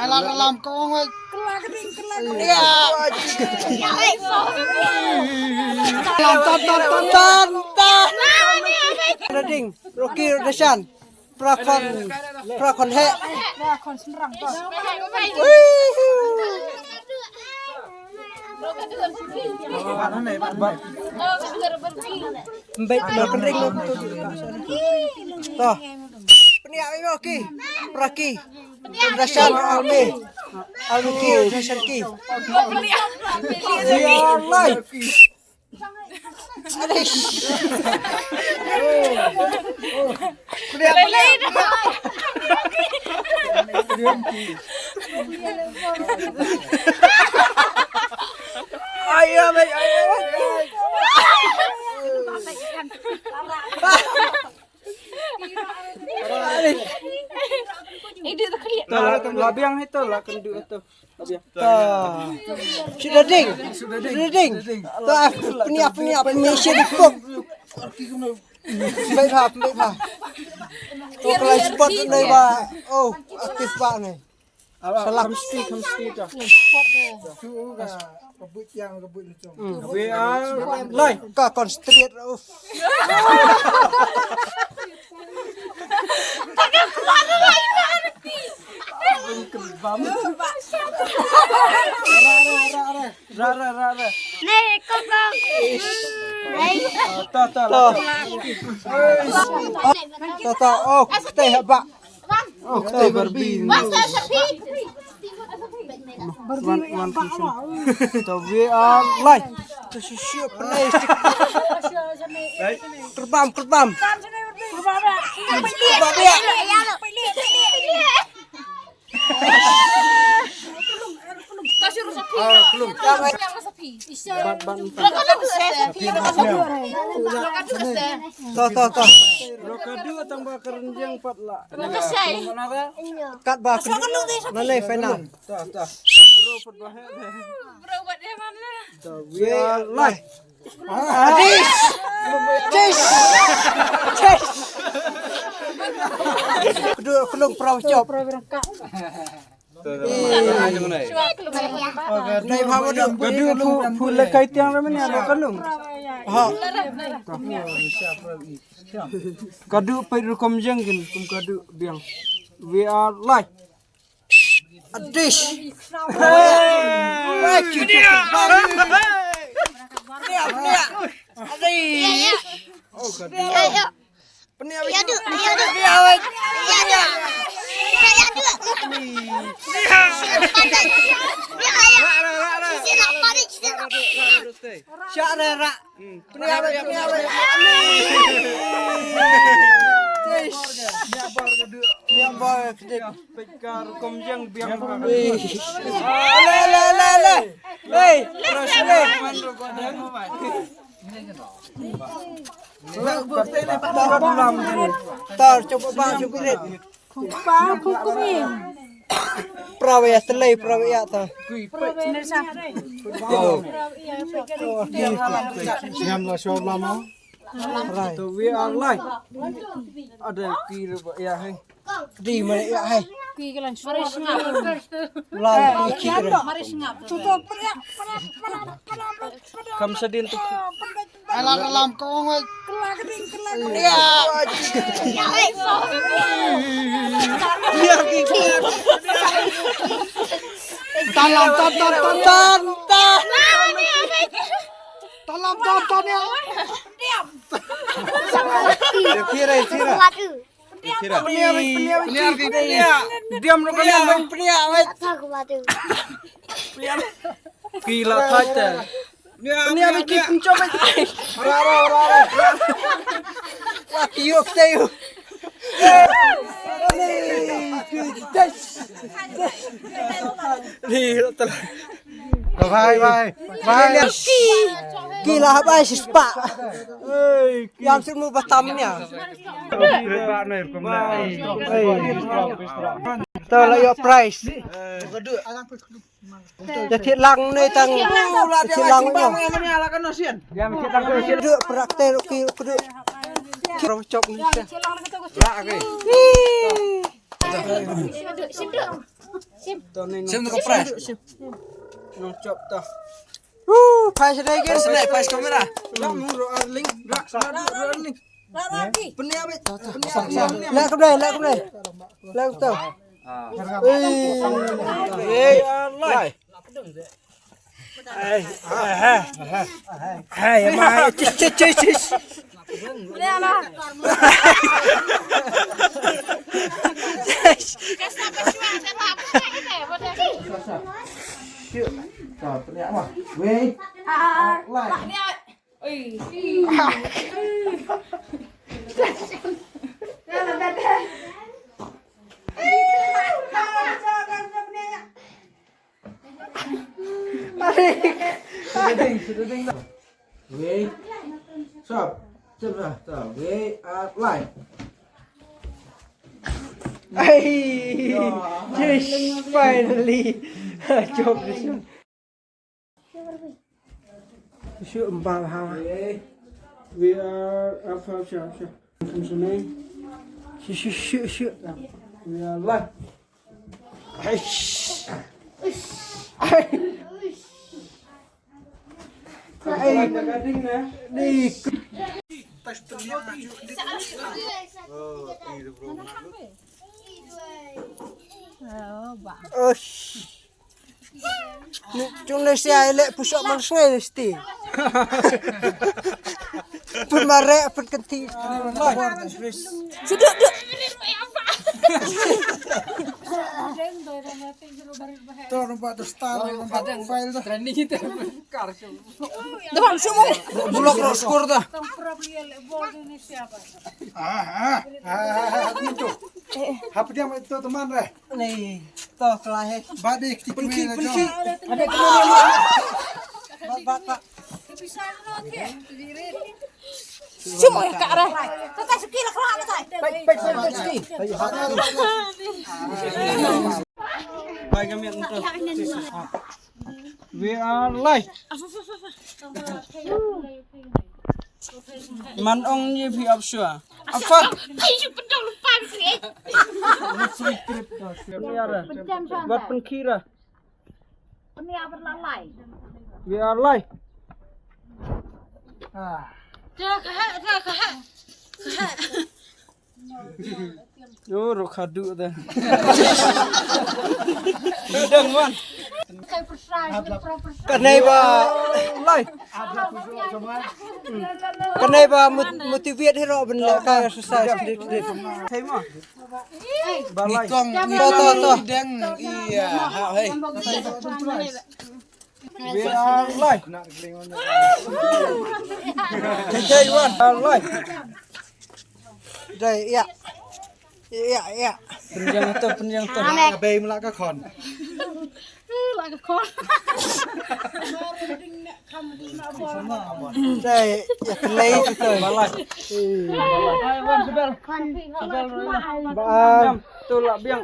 Alam kau ngoi. Reding, Rocky Deshan, Prakon he. Baik, berkendring lo. Toh, peniak Rocky, Praki, Deshan Almi, Almi Deshan Ki. Biarlah. Ayo, labiang itu lah kendu itu. Sudah ding. Tuh peniak sedikit. Baik ha. Tuh kalau spot ni ba, oh aktif pak ni. Salah mesti dah. Kebut itu. Lai, kau konstrit. Takkan keluar lagi. Rara. Nih, kokong. Tuh. Oh, kita hebat. Oh, kita berbin. Masa sepi. One person. So we are live. To shoot play. Kerbam. Tuh. Rokadu tambah kerenjang 4 lah. Kat bah. Mana final? Tuh. Bro buat dia mana? We are live. Chase. Kedua kelung perahu cop. Nay भाव दो गदु फूल लगाई त्यां रे मने आलो कलुम हां गदु पैरु komjeng gin kum gadu biang we are live a dish oh gadu penia Prawaya selai prawaya ta. Siamlah show lama. Right. So we are live. Ada kira ya hai. Di mana ya hai. Lai kira. Kam sedin tu. Alam kau ngoi. Tonton ya. Kira. Diam lu kan penia. Gila saja. Penia bikin mencoba. Rara. Laki yuk tayo. Bye. Gila apa sih pak? Yang semua batamnya. Tuh lah your price. Jadi lang nih tang. Jadi lang nih. Praktek kudu. Cok nih. to ning Sim tu kompres. nong chop to Phai sedai ke? Senai pas kamera. rak mu ro arling rak arling peni apa Lek ke đây, lek ke đây. Lek ke tao. we are live Hai mai chis. we live we stop chụp ra we are live Yes, finally. Chụp đi xuống. Sure bao ha. we are up for sure come to name Sure. we are live Đi. Ôi. Chúng nó sẽ lại push up mang xoay sti. Pun mare pun kenti. Sudah. to nomor tu star nomor file tu Trending itu. Depan semua. Bulok ro skor dah. itu apa dia itu teman reh Nih, toh kelahe. badik ti Punci. punci Ada kemana? Bapak. Semua ya kak Reh. Tetap sekilo kelak tay. Baik ski. baik kami untuk we are live man ong ni phi option apa buat penkira we are live yo ro khadu dah bidang wan Kanai ba live Kanai ba motivate hero ben le ka exercise sedikit. thấy mà ba live Tong To. deng iya. Ha hei. we are live hey one are live Đây, ya. penjang tu Bay melak ke kon. Đây, ya kelai tu tu. balai balai wan sebel Ba tu lah biang